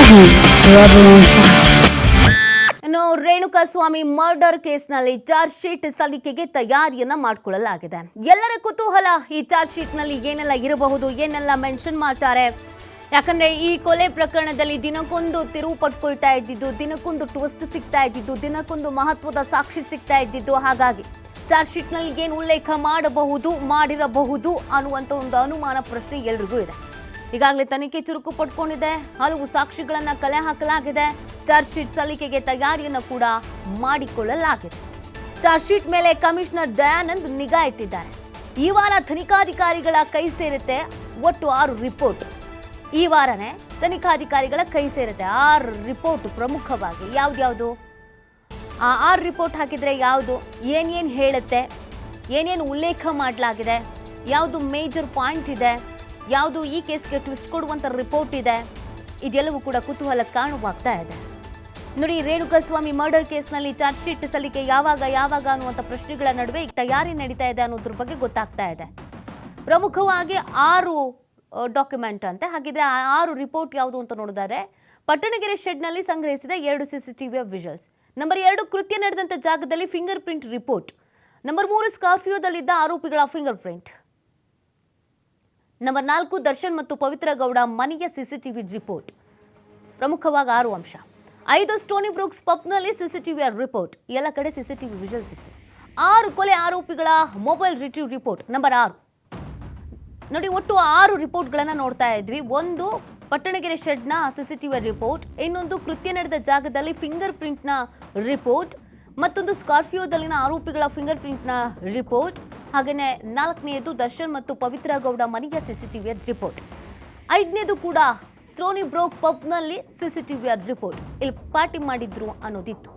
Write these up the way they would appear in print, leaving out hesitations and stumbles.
TV, forever on fire. ಇನ್ನು Renukaswamy murder ಕೇಸ್ನಲ್ಲಿ charge sheet ಸಲ್ಲಿಕೆಗೆ ತಯಾರಿಯನ್ನ ಮಾಡಿಕೊಳ್ಳಲಾಗಿದೆ. ಎಲ್ಲರ ಕುತೂಹಲ ಈ ಚಾರ್ಜ್ ಶೀಟ್ನಲ್ಲಿ ಏನೆಲ್ಲ ಇರಬಹುದು, ಏನೆಲ್ಲ ಮೆನ್ಷನ್ ಮಾಡ್ತಾರೆ. ಯಾಕಂದ್ರೆ ಈ ಕೊಲೆ ಪ್ರಕರಣದಲ್ಲಿ ದಿನಕ್ಕೊಂದು ತಿರುವು ಪಡ್ಕೊಳ್ತಾ ಇದ್ದಿದ್ದು, ದಿನಕ್ಕೊಂದು ಟ್ವಿಸ್ಟ್ ಸಿಗ್ತಾ ಇದ್ದಿದ್ದು, ದಿನಕ್ಕೊಂದು ಮಹತ್ವದ ಸಾಕ್ಷಿ ಸಿಗ್ತಾ ಇದ್ದಿದ್ದು. ಹಾಗಾಗಿ ಚಾರ್ಜ್ ಶೀಟ್ನಲ್ಲಿ ಏನು ಉಲ್ಲೇಖ ಮಾಡಿರಬಹುದು ಅನ್ನುವಂಥ ಒಂದು ಅನುಮಾನ ಪ್ರಶ್ನೆ ಎಲ್ರಿಗೂ ಇದೆ. ಈಗಾಗಲೇ ತನಿಖೆ ಚುರುಕು ಪಡ್ಕೊಂಡಿದೆ, ಹಲವು ಸಾಕ್ಷಿಗಳನ್ನ ಕಲೆ ಹಾಕಲಾಗಿದೆ, ಚಾರ್ಜ್ ಶೀಟ್ ಸಲ್ಲಿಕೆಗೆ ತಯಾರಿಯನ್ನು ಕೂಡ ಮಾಡಿಕೊಳ್ಳಲಾಗಿದೆ. ಚಾರ್ಜ್ ಶೀಟ್ ಮೇಲೆ ಕಮಿಷನರ್ ದಯಾನಂದ್ ನಿಗಾ ಇಟ್ಟಿದ್ದಾರೆ. ಈ ವಾರ ತನಿಖಾಧಿಕಾರಿಗಳ ಕೈ ಸೇರುತ್ತೆ ಒಟ್ಟು 6 ರಿಪೋರ್ಟ್. ಈ ವಾರನೇ ತನಿಖಾಧಿಕಾರಿಗಳ ಕೈ ಸೇರುತ್ತೆ 6 ರಿಪೋರ್ಟ್. ಪ್ರಮುಖವಾಗಿ ಯಾವ್ದು ಆ 6 ರಿಪೋರ್ಟ್ ಹಾಕಿದ್ರೆ ಯಾವುದು ಏನೇನು ಹೇಳುತ್ತೆ, ಏನೇನು ಉಲ್ಲೇಖ ಮಾಡಲಾಗಿದೆ, ಯಾವುದು ಮೇಜರ್ ಪಾಯಿಂಟ್ ಇದೆ, ಯಾವುದು ಈ ಕೇಸ್ಗೆ ಟ್ವಿಸ್ಟ್ ಕೊಡುವಂಥ ರಿಪೋರ್ಟ್ ಇದೆ, ಇದೆಲ್ಲವೂ ಕೂಡ ಕುತೂಹಲ ಕಾರಣವಾಗ್ತಾ ಇದೆ. ನೋಡಿ, ರೇಣುಕಾಸ್ವಾಮಿ ಮರ್ಡರ್ ಕೇಸ್ನಲ್ಲಿ ಚಾರ್ಜ್ ಶೀಟ್ ಸಲ್ಲಿಕೆ ಯಾವಾಗ ಅನ್ನುವಂಥ ಪ್ರಶ್ನೆಗಳ ನಡುವೆ ಈಗ ತಯಾರಿ ನಡೀತಾ ಇದೆ ಅನ್ನೋದ್ರ ಬಗ್ಗೆ ಗೊತ್ತಾಗ್ತಾ ಇದೆ. ಪ್ರಮುಖವಾಗಿ 6 ಡಾಕ್ಯುಮೆಂಟ್ ಅಂತೆ. ಹಾಗಿದ್ರೆ ಆ 6 ರಿಪೋರ್ಟ್ ಯಾವುದು ಅಂತ ನೋಡಿದರೆ, ಪಟ್ಟಣಗೆರೆ ಶೆಡ್ನಲ್ಲಿ ಸಂಗ್ರಹಿಸಿದ 2 CCTV ವಿಜುವಲ್ಸ್. ನಂಬರ್ 2, ಕೃತ್ಯ ನಡೆದಂಥ ಜಾಗದಲ್ಲಿ ಫಿಂಗರ್ ಪ್ರಿಂಟ್ ರಿಪೋರ್ಟ್. ನಂಬರ್ 3, ಸ್ಕಾರ್ಪಿಯೋದಲ್ಲಿದ್ದ ಆರೋಪಿಗಳ ಫಿಂಗರ್ ಪ್ರಿಂಟ್. ನಂಬರ್ 4, ದರ್ಶನ್ ಮತ್ತು ಪವಿತ್ರ ಗೌಡ ಮನೆಯ CCTV ರಿಪೋರ್ಟ್. ಪ್ರಮುಖವಾಗಿ 6 ಅಂಶ. 5, ಸ್ಟೋನಿ ಬ್ರೂಕ್ಸ್ ಪಬ್ನಲ್ಲಿ CCTV ರಿಪೋರ್ಟ್. ಎಲ್ಲ ಕಡೆ CCTV ವಿಜುವಲ್ಸ್ ಇತ್ತು. 6 ಕೊಲೆ ಆರೋಪಿಗಳ ಮೊಬೈಲ್ ರಿಟ್ರೀವ್ ರಿಪೋರ್ಟ್. ನಂಬರ್ 6 ನೋಡಿ, ಒಟ್ಟು 6 ರಿಪೋರ್ಟ್ಗಳನ್ನು ನೋಡ್ತಾ ಇದ್ವಿ. ಒಂದು ಪಟ್ಟಣಗೆರೆ ಶೆಡ್ನ CCTV ರಿಪೋರ್ಟ್, ಇನ್ನೊಂದು ಕೃತ್ಯ ನಡೆದ ಜಾಗದಲ್ಲಿ ಫಿಂಗರ್ ಪ್ರಿಂಟ್ನ ರಿಪೋರ್ಟ್, ಮತ್ತೊಂದು ಸ್ಕಾರ್ಪಿಯೋದಲ್ಲಿನ ಆರೋಪಿಗಳ ಫಿಂಗರ್ ಪ್ರಿಂಟ್ನ ರಿಪೋರ್ಟ್, ಹಾಗೆಯೇ 4ನೇದು ದರ್ಶನ್ ಮತ್ತು ಪವಿತ್ರ ಗೌಡ ಮನೆಯ CCTV ರಿಪೋರ್ಟ್. 5ನೇದು ಕೂಡ ಸ್ಟೋನಿ ಬ್ರೋಕ್ ಪಬ್ನಲ್ಲಿ CCTV ರಿಪೋರ್ಟ್. ಇಲ್ಲಿ ಪಾರ್ಟಿ ಮಾಡಿದ್ರು ಅನ್ನೋದಿತ್ತು.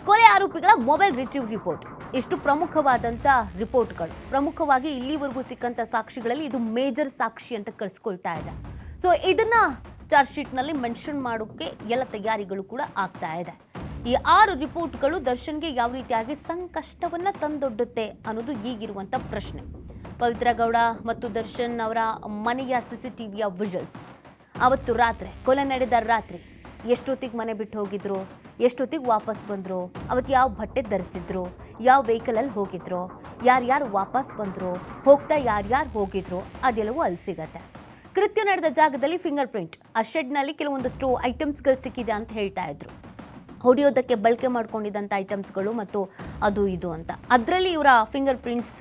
ಕೊಲೆ ಆರೋಪಿಗಳ ಮೊಬೈಲ್ ರಿಟ್ರೀವ್ ರಿಪೋರ್ಟ್. ಇಷ್ಟು ಪ್ರಮುಖವಾದಂಥ ರಿಪೋರ್ಟ್ಗಳು. ಪ್ರಮುಖವಾಗಿ ಇಲ್ಲಿವರೆಗೂ ಸಿಕ್ಕಂಥ ಸಾಕ್ಷಿಗಳಲ್ಲಿ ಇದು ಮೇಜರ್ ಸಾಕ್ಷಿ ಅಂತ ಕರೆಸ್ಕೊಳ್ತಾ ಇದೆ. ಸೊ ಇದನ್ನ ಚಾರ್ಜ್ ಶೀಟ್ನಲ್ಲಿ ಮೆನ್ಷನ್ ಮಾಡೋಕ್ಕೆ ಎಲ್ಲ ತಯಾರಿಗಳು ಕೂಡ ಆಗ್ತಾ ಇದೆ. ಈ 6 ರಿಪೋರ್ಟ್ಗಳು ದರ್ಶನ್ಗೆ ಯಾವ ರೀತಿಯಾಗಿ ಸಂಕಷ್ಟವನ್ನ ತಂದೊಡ್ಡುತ್ತೆ ಅನ್ನೋದು ಈಗಿರುವಂಥ ಪ್ರಶ್ನೆ. ಪವಿತ್ರ ಗೌಡ ಮತ್ತು ದರ್ಶನ್ ಅವರ ಮನೆಯ CCTV ವಿಜುವಲ್ಸ್. ಅವತ್ತು ರಾತ್ರಿ, ಕೊಲೆ ನಡೆದ ರಾತ್ರಿ ಎಷ್ಟೊತ್ತಿಗೆ ಮನೆ ಬಿಟ್ಟು ಹೋಗಿದ್ರು, ಎಷ್ಟೊತ್ತಿಗೆ ವಾಪಸ್ ಬಂದರು, ಅವತ್ತು ಯಾವ ಬಟ್ಟೆ ಧರಿಸಿದ್ರು, ಯಾವ ವೆಹಿಕಲಲ್ಲಿ ಹೋಗಿದ್ರು, ಯಾರ್ಯಾರು ವಾಪಸ್ ಬಂದರು, ಹೋಗ್ತಾ ಯಾರ್ಯಾರು ಹೋಗಿದ್ರು, ಅದೆಲ್ಲವೂ ಅಲ್ಲಿ ಸಿಗತ್ತೆ. ಕೃತ್ಯ ನಡೆದ ಜಾಗದಲ್ಲಿ ಫಿಂಗರ್ ಪ್ರಿಂಟ್. ಆ ಶೆಡ್ನಲ್ಲಿ ಕೆಲವೊಂದಷ್ಟು ಐಟಮ್ಸ್ಗಳು ಸಿಕ್ಕಿದೆ ಅಂತ ಹೇಳ್ತಾ ಇದ್ರು. ಹೊಡೆಯೋದಕ್ಕೆ ಬಳಕೆ ಮಾಡ್ಕೊಂಡಿದ್ದಂಥ ಐಟಮ್ಸ್ಗಳು ಮತ್ತು ಅದು ಇದು ಅಂತ. ಅದರಲ್ಲಿ ಇವರ ಫಿಂಗರ್ ಪ್ರಿಂಟ್ಸ್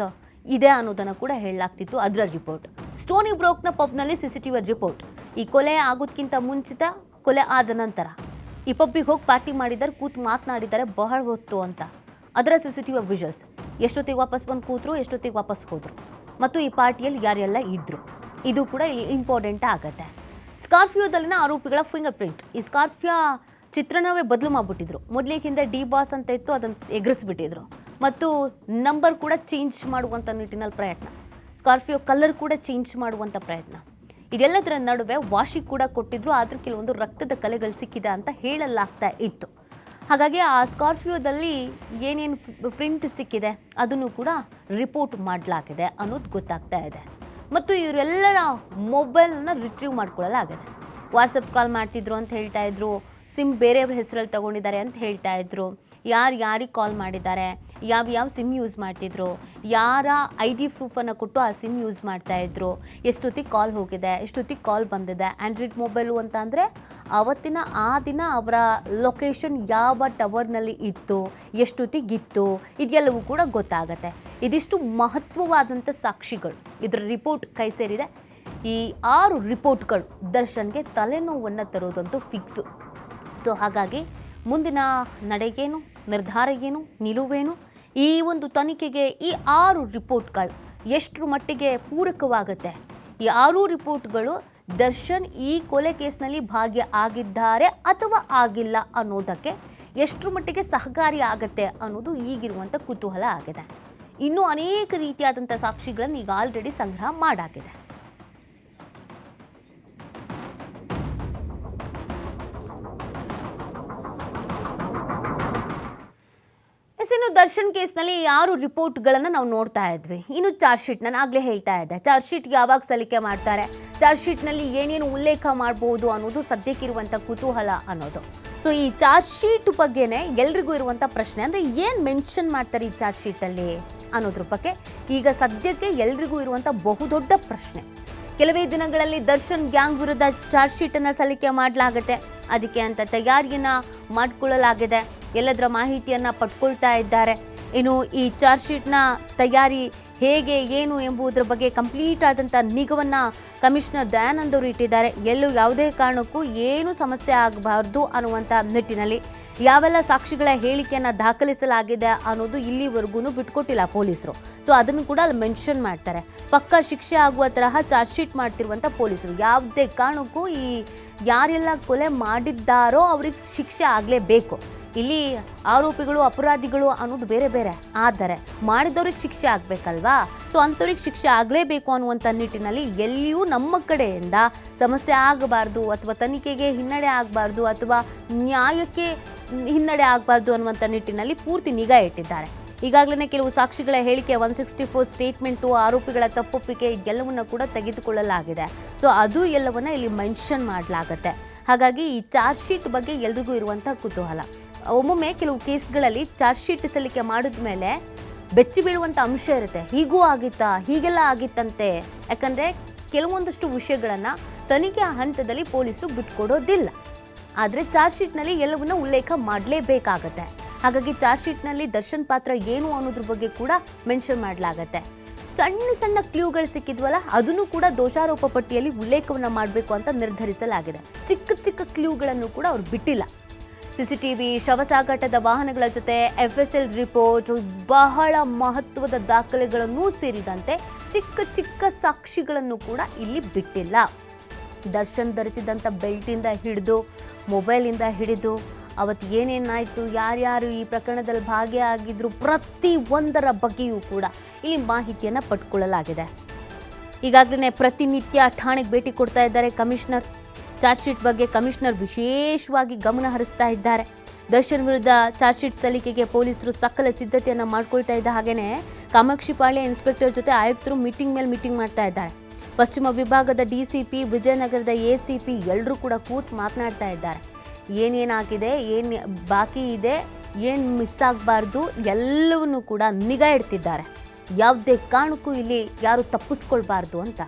ಇದೆ ಅನ್ನೋದನ್ನು ಕೂಡ ಹೇಳಲಾಗ್ತಿತ್ತು. ಅದರ ರಿಪೋರ್ಟ್. ಸ್ಟೋನಿ ಬ್ರೋಕ್ನ ಪಬ್ನಲ್ಲಿ CCTV ರಿಪೋರ್ಟ್. ಈ ಕೊಲೆ ಆಗೋದಕ್ಕಿಂತ ಮುಂಚಿತ, ಕೊಲೆ ಆದ ನಂತರ ಈ ಪಬ್ಬಿಗೆ ಹೋಗಿ ಪಾರ್ಟಿ ಮಾಡಿದ್ದಾರೆ, ಕೂತು ಮಾತನಾಡಿದ್ದಾರೆ ಬಹಳ ಹೊತ್ತು ಅಂತ. ಅದರ CCTV ವಿಜುವಲ್ಸ್. ಎಷ್ಟೊತ್ತಿಗೆ ವಾಪಸ್ ಬಂದು ಕೂತರು, ಎಷ್ಟೊತ್ತಿಗೆ ವಾಪಸ್ ಹೋದರು, ಮತ್ತು ಈ ಪಾರ್ಟಿಯಲ್ಲಿ ಯಾರೆಲ್ಲ ಇದ್ದರು, ಇದು ಕೂಡ ಇಲ್ಲಿ ಇಂಪಾರ್ಟೆಂಟ್ ಆಗುತ್ತೆ. ಸ್ಕಾರ್ಪಿಯೋದಲ್ಲಿನ ಆರೋಪಿಗಳ ಫಿಂಗರ್ ಪ್ರಿಂಟ್. ಈ ಸ್ಕಾರ್ಪಿಯೋ ಚಿತ್ರಣವೇ ಬದಲು ಮಾಡಿಬಿಟ್ಟಿದ್ರು. ಮೊದಲಿಗೆ ಹಿಂದೆ ಡಿ ಬಾಸ್ ಅಂತ ಇತ್ತು, ಅದನ್ನು ಎಗರಿಸ್ಬಿಟ್ಟಿದ್ರು. ಮತ್ತು ನಂಬರ್ ಕೂಡ ಚೇಂಜ್ ಮಾಡುವಂಥ ನಿಟ್ಟಿನಲ್ಲಿ ಪ್ರಯತ್ನ. ಸ್ಕಾರ್ಪಿಯೋ ಕಲರ್ ಕೂಡ ಚೇಂಜ್ ಮಾಡುವಂಥ ಪ್ರಯತ್ನ. ಇದೆಲ್ಲದರ ನಡುವೆ ವಾಶಿ ಕೂಡ ಕೊಟ್ಟಿದ್ರು, ಆದರೆ ಕೆಲವೊಂದು ರಕ್ತದ ಕಲೆಗಳು ಸಿಕ್ಕಿದೆ ಅಂತ ಹೇಳಲಾಗ್ತಾ ಇತ್ತು. ಹಾಗಾಗಿ ಆ ಸ್ಕಾರ್ಪಿಯೋದಲ್ಲಿ ಏನೇನು ಪ್ರಿಂಟ್ ಸಿಕ್ಕಿದೆ ಅದನ್ನು ಕೂಡ ರಿಪೋರ್ಟ್ ಮಾಡಲಾಗಿದೆ ಅನ್ನೋದು ಗೊತ್ತಾಗ್ತಾ ಇದೆ. ಮತ್ತು ಇವರೆಲ್ಲರ ಮೊಬೈಲನ್ನು ರಿಟ್ರೀವ್ ಮಾಡ್ಕೊಳ್ಳಲಾಗಿದೆ. ವಾಟ್ಸಪ್ ಕಾಲ್ ಮಾಡ್ತಿದ್ರು ಅಂತ ಹೇಳ್ತಾ ಇದ್ರು, ಸಿಮ್ ಬೇರೆಯವ್ರ ಹೆಸರಲ್ಲಿ ತಗೊಂಡಿದ್ದಾರೆ ಅಂತ ಹೇಳ್ತಾ ಇದ್ರು, ಯಾರಿಗೆ ಕಾಲ್ ಮಾಡಿದ್ದಾರೆ, ಯಾವ ಸಿಮ್ ಯೂಸ್ ಮಾಡ್ತಿದ್ರು, ಯಾರ ID ಪ್ರೂಫನ್ನು ಕೊಟ್ಟು ಆ ಸಿಮ್ ಯೂಸ್ ಮಾಡ್ತಾ ಇದ್ರು, ಎಷ್ಟೊತ್ತಿಗೆ ಕಾಲ್ ಹೋಗಿದೆ, ಎಷ್ಟೊತ್ತಿಗೆ ಕಾಲ್ ಬಂದಿದೆ. ಆ್ಯಂಡ್ರಾಯ್ಡ್ ಮೊಬೈಲು ಅಂತ ಅಂದರೆ ಆವತ್ತಿನ ಆ ದಿನ ಅವರ ಲೊಕೇಶನ್ ಯಾವ ಟವರ್ನಲ್ಲಿ ಇತ್ತು, ಎಷ್ಟೊತ್ತಿಗಿತ್ತು, ಇದೆಲ್ಲವೂ ಕೂಡ ಗೊತ್ತಾಗತ್ತೆ. ಇದಿಷ್ಟು ಮಹತ್ವವಾದಂಥ ಸಾಕ್ಷಿಗಳು. ಇದರ ರಿಪೋರ್ಟ್ ಕೈ ಸೇರಿದೆ. ಈ 6 ರಿಪೋರ್ಟ್ಗಳು ದರ್ಶನ್ಗೆ ತಲೆನೋವನ್ನು ತರೋದಂತೂ ಫಿಕ್ಸು. ಸೊ ಹಾಗಾಗಿ ಮುಂದಿನ ನಡೆಗೇನು, ನಿರ್ಧಾರ ಏನು, ನಿಲುವೇನು, ಈ ಒಂದು ತನಿಖೆಗೆ ಈ 6 ರಿಪೋರ್ಟ್ಗಳು ಎಷ್ಟರ ಮಟ್ಟಿಗೆ ಪೂರಕವಾಗುತ್ತೆ, ಈ 6 ರಿಪೋರ್ಟ್ಗಳು ದರ್ಶನ್ ಈ ಕೊಲೆ ಕೇಸ್ನಲ್ಲಿ ಭಾಗಿಯಾಗಿದ್ದಾರೆ ಅಥವಾ ಆಗಿಲ್ಲ ಅನ್ನೋದಕ್ಕೆ ಎಷ್ಟರ ಮಟ್ಟಿಗೆ ಸಹಕಾರಿ ಆಗುತ್ತೆ ಅನ್ನೋದು ಈಗಿರುವಂಥ ಕುತೂಹಲ ಆಗಿದೆ. ಇನ್ನೂ ಅನೇಕ ರೀತಿಯಾದಂಥ ಸಾಕ್ಷಿಗಳನ್ನು ಈಗ ಆಲ್ರೆಡಿ ಸಂಗ್ರಹ ಮಾಡಾಗಿದೆ. ಇನ್ನು ಇನ್ನು ದರ್ಶನ್ ಕೇಸ್ನಲ್ಲಿ 6 ರಿಪೋರ್ಟ್ಗಳನ್ನು ನಾವು ನೋಡ್ತಾ ಇದ್ವಿ. ಇನ್ನು ಚಾರ್ಜ್ ಶೀಟ್ ನಾನು ಆಗಲೇ ಹೇಳ್ತಾ ಇದ್ದೆ, ಚಾರ್ಜ್ ಶೀಟ್ ಯಾವಾಗ ಸಲ್ಲಿಕೆ ಮಾಡ್ತಾರೆ, ಚಾರ್ಜ್ ಶೀಟ್ನಲ್ಲಿ ಏನೇನು ಉಲ್ಲೇಖ ಮಾಡ್ಬೋದು ಅನ್ನೋದು ಸದ್ಯಕ್ಕಿರುವಂಥ ಕುತೂಹಲ ಅನ್ನೋದು. ಸೊ ಈ ಚಾರ್ಜ್ ಶೀಟ್ ಬಗ್ಗೆನೇ ಎಲ್ರಿಗೂ ಇರುವಂಥ ಪ್ರಶ್ನೆ, ಅಂದರೆ ಏನು ಮೆನ್ಷನ್ ಮಾಡ್ತಾರೆ ಈ ಚಾರ್ಜ್ ಶೀಟಲ್ಲಿ ಅನ್ನೋದ್ರ ಬಗ್ಗೆ ಈಗ ಸದ್ಯಕ್ಕೆ ಎಲ್ರಿಗೂ ಇರುವಂಥ ಬಹುದೊಡ್ಡ ಪ್ರಶ್ನೆ. ಕೆಲವೇ ದಿನಗಳಲ್ಲಿ ದರ್ಶನ್ ಗ್ಯಾಂಗ್ ವಿರುದ್ಧ ಚಾರ್ಜ್ ಶೀಟನ್ನು ಸಲ್ಲಿಕೆ ಮಾಡಲಾಗುತ್ತೆ. ಅದಕ್ಕೆ ಅಂತ ತಯಾರಿಯನ್ನು ಮಾಡಿಕೊಳ್ಳಲಾಗಿದೆ. ಎಲ್ಲದರ ಮಾಹಿತಿಯನ್ನು ಪಡ್ಕೊಳ್ತಾ ಇದ್ದಾರೆ. ಇನ್ನು ಈ ಚಾರ್ಜ್ ಶೀಟ್ನ ತಯಾರಿ ಹೇಗೆ ಏನು ಎಂಬುದರ ಬಗ್ಗೆ ಕಂಪ್ಲೀಟ್ ಆದಂಥ ನಿಗವನ್ನು ಕಮಿಷನರ್ ದಯಾನಂದ್ ಅವರು ಇಟ್ಟಿದ್ದಾರೆ. ಎಲ್ಲೂ ಯಾವುದೇ ಕಾರಣಕ್ಕೂ ಏನು ಸಮಸ್ಯೆ ಆಗಬಾರ್ದು ಅನ್ನುವಂಥ ನಿಟ್ಟಿನಲ್ಲಿ ಯಾವೆಲ್ಲ ಸಾಕ್ಷಿಗಳ ಹೇಳಿಕೆಯನ್ನು ದಾಖಲಿಸಲಾಗಿದೆ ಅನ್ನೋದು ಇಲ್ಲಿವರೆಗೂ ಬಿಟ್ಕೊಟ್ಟಿಲ್ಲ ಪೊಲೀಸರು. ಸೊ ಅದನ್ನು ಕೂಡ ಅಲ್ಲಿ ಮೆನ್ಷನ್ ಮಾಡ್ತಾರೆ. ಪಕ್ಕಾ ಶಿಕ್ಷೆ ಆಗುವ ತರಹ ಚಾರ್ಜ್ ಶೀಟ್ ಮಾಡ್ತಿರುವಂಥ ಪೊಲೀಸರು ಯಾವುದೇ ಕಾರಣಕ್ಕೂ ಈ ಯಾರೆಲ್ಲ ಕೊಲೆ ಮಾಡಿದ್ದಾರೋ ಅವ್ರಿಗೆ ಶಿಕ್ಷೆ ಆಗಲೇಬೇಕು. ಇಲ್ಲಿ ಆರೋಪಿಗಳು ಅಪರಾಧಿಗಳು ಅನ್ನೋದು ಬೇರೆ ಬೇರೆ, ಆದರೆ ಮಾಡಿದವ್ರಿಗೆ ಶಿಕ್ಷೆ ಆಗಬೇಕಲ್ವಾ. ಸೊ ಅಂಥವ್ರಿಗೆ ಶಿಕ್ಷೆ ಆಗಲೇಬೇಕು ಅನ್ನುವಂಥ ನಿಟ್ಟಿನಲ್ಲಿ ಎಲ್ಲಿಯೂ ನಮ್ಮ ಕಡೆಯಿಂದ ಸಮಸ್ಯೆ ಆಗಬಾರ್ದು ಅಥವಾ ತನಿಖೆಗೆ ಹಿನ್ನಡೆ ಆಗಬಾರ್ದು ಅಥವಾ ನ್ಯಾಯಕ್ಕೆ ಹಿನ್ನಡೆ ಆಗಬಾರ್ದು ಅನ್ನುವಂಥ ನಿಟ್ಟಿನಲ್ಲಿ ಪೂರ್ತಿ ನಿಗಾ ಇಟ್ಟಿದ್ದಾರೆ. ಈಗಾಗಲೇ ಕೆಲವು ಸಾಕ್ಷಿಗಳ ಹೇಳಿಕೆ, 164 ಸ್ಟೇಟ್ಮೆಂಟು, ಆರೋಪಿಗಳ ತಪ್ಪೊಪ್ಪಿಗೆ ಎಲ್ಲವನ್ನ ಕೂಡ ತೆಗೆದುಕೊಳ್ಳಲಾಗಿದೆ. ಸೊ ಅದು ಎಲ್ಲವನ್ನ ಇಲ್ಲಿ ಮೆನ್ಷನ್ ಮಾಡಲಾಗುತ್ತೆ. ಹಾಗಾಗಿ ಈ ಚಾರ್ಜ್ ಶೀಟ್ ಬಗ್ಗೆ ಎಲ್ರಿಗೂ ಇರುವಂಥ ಕುತೂಹಲ. ಒಮ್ಮೊಮ್ಮೆ ಕೆಲವು ಕೇಸ್ಗಳಲ್ಲಿ ಚಾರ್ಜ್ ಶೀಟ್ ಸಲ್ಲಿಕೆ ಮಾಡಿದ ಮೇಲೆ ಬೆಚ್ಚಿ ಬೀಳುವಂಥ ಅಂಶ ಇರುತ್ತೆ. ಹೀಗೂ ಆಗಿತ್ತಾ, ಹೀಗೆಲ್ಲ ಆಗಿತ್ತಂತೆ. ಯಾಕಂದರೆ ಕೆಲವೊಂದಷ್ಟು ವಿಷಯಗಳನ್ನು ತನಿಖೆ ಹಂತದಲ್ಲಿ ಪೊಲೀಸರು ಬಿಟ್ಕೊಡೋದಿಲ್ಲ. ಆದರೆ ಚಾರ್ಜ್ ಶೀಟ್ನಲ್ಲಿ ಎಲ್ಲವನ್ನ ಉಲ್ಲೇಖ ಮಾಡಲೇಬೇಕಾಗತ್ತೆ. ಹಾಗಾಗಿ ಚಾರ್ಜ್ ಶೀಟ್ನಲ್ಲಿ ದರ್ಶನ್ ಪಾತ್ರ ಏನು ಅನ್ನೋದ್ರ ಬಗ್ಗೆ ಕೂಡ ಮೆನ್ಷನ್ ಮಾಡಲಾಗತ್ತೆ. ಸಣ್ಣ ಸಣ್ಣ ಕ್ಲೂಗಳು ಸಿಕ್ಕಿದ್ವಲ್ಲ, ಅದನ್ನು ಕೂಡ ದೋಷಾರೋಪ ಪಟ್ಟಿಯಲ್ಲಿ ಉಲ್ಲೇಖವನ್ನು ಮಾಡಬೇಕು ಅಂತ ನಿರ್ಧರಿಸಲಾಗಿದೆ. ಚಿಕ್ಕ ಚಿಕ್ಕ ಕ್ಲೂಗಳನ್ನು ಕೂಡ ಅವ್ರು ಬಿಟ್ಟಿಲ್ಲ. CCTV, ಶವ ಸಾಗಾಟದ ವಾಹನಗಳ ಜೊತೆ FSL ರಿಪೋರ್ಟ್, ಬಹಳ ಮಹತ್ವದ ದಾಖಲೆಗಳನ್ನೂ ಸೇರಿದಂತೆ ಚಿಕ್ಕ ಚಿಕ್ಕ ಸಾಕ್ಷಿಗಳನ್ನು ಕೂಡ ಇಲ್ಲಿ ಬಿಟ್ಟಿಲ್ಲ. ದರ್ಶನ್ ಧರಿಸಿದಂಥ ಬೆಲ್ಟಿಂದ ಹಿಡಿದು, ಮೊಬೈಲಿಂದ ಹಿಡಿದು, ಅವತ್ತು ಏನೇನಾಯಿತು, ಯಾರ್ಯಾರು ಈ ಪ್ರಕರಣದಲ್ಲಿ ಭಾಗಿಯಾಗಿದ್ರು, ಪ್ರತಿ ಒಂದರ ಬಗ್ಗೆಯೂ ಕೂಡ ಇಲ್ಲಿ ಮಾಹಿತಿಯನ್ನು ಪಡ್ಕೊಳ್ಳಲಾಗಿದೆ. ಈಗಾಗಲೇ ಪ್ರತಿನಿತ್ಯ ಠಾಣೆಗೆ ಭೇಟಿ ಕೊಡ್ತಾ ಇದ್ದಾರೆ ಕಮಿಷನರ್. ಚಾರ್ಜ್ ಶೀಟ್ ಬಗ್ಗೆ ಕಮಿಷನರ್ ವಿಶೇಷವಾಗಿ ಗಮನ ಹರಿಸ್ತಾ ಇದ್ದಾರೆ. ದರ್ಶನ್ ವಿರುದ್ಧ ಚಾರ್ಜ್ ಶೀಟ್ ಸಲ್ಲಿಕೆಗೆ ಪೊಲೀಸರು ಸಕಲ ಸಿದ್ಧತೆಯನ್ನು ಮಾಡ್ಕೊಳ್ತಾ ಇದ್ದ ಹಾಗೆಯೇ ಕಾಮಾಕ್ಷಿಪಾಳ್ಯ ಇನ್ಸ್ಪೆಕ್ಟರ್ ಜೊತೆ ಆಯುಕ್ತರು ಮೀಟಿಂಗ್ ಮೇಲೆ ಮೀಟಿಂಗ್ ಮಾಡ್ತಾ ಇದ್ದಾರೆ. ಪಶ್ಚಿಮ ವಿಭಾಗದ DCP, ವಿಜಯನಗರದ ACP ಎಲ್ಲರೂ ಕೂಡ ಕೂತು ಮಾತನಾಡ್ತಾ ಇದ್ದಾರೆ. ಏನೇನಾಗಿದೆ, ಏನು ಬಾಕಿ ಇದೆ, ಏನು ಮಿಸ್ ಆಗಬಾರ್ದು ಎಲ್ಲವನ್ನೂ ಕೂಡ ನಿಗಾ ಇಡ್ತಿದ್ದಾರೆ. ಯಾವುದೇ ಕಾರಣಕ್ಕೂ ಇಲ್ಲಿ ಯಾರು ತಪ್ಪಿಸ್ಕೊಳ್ಬಾರ್ದು ಅಂತ.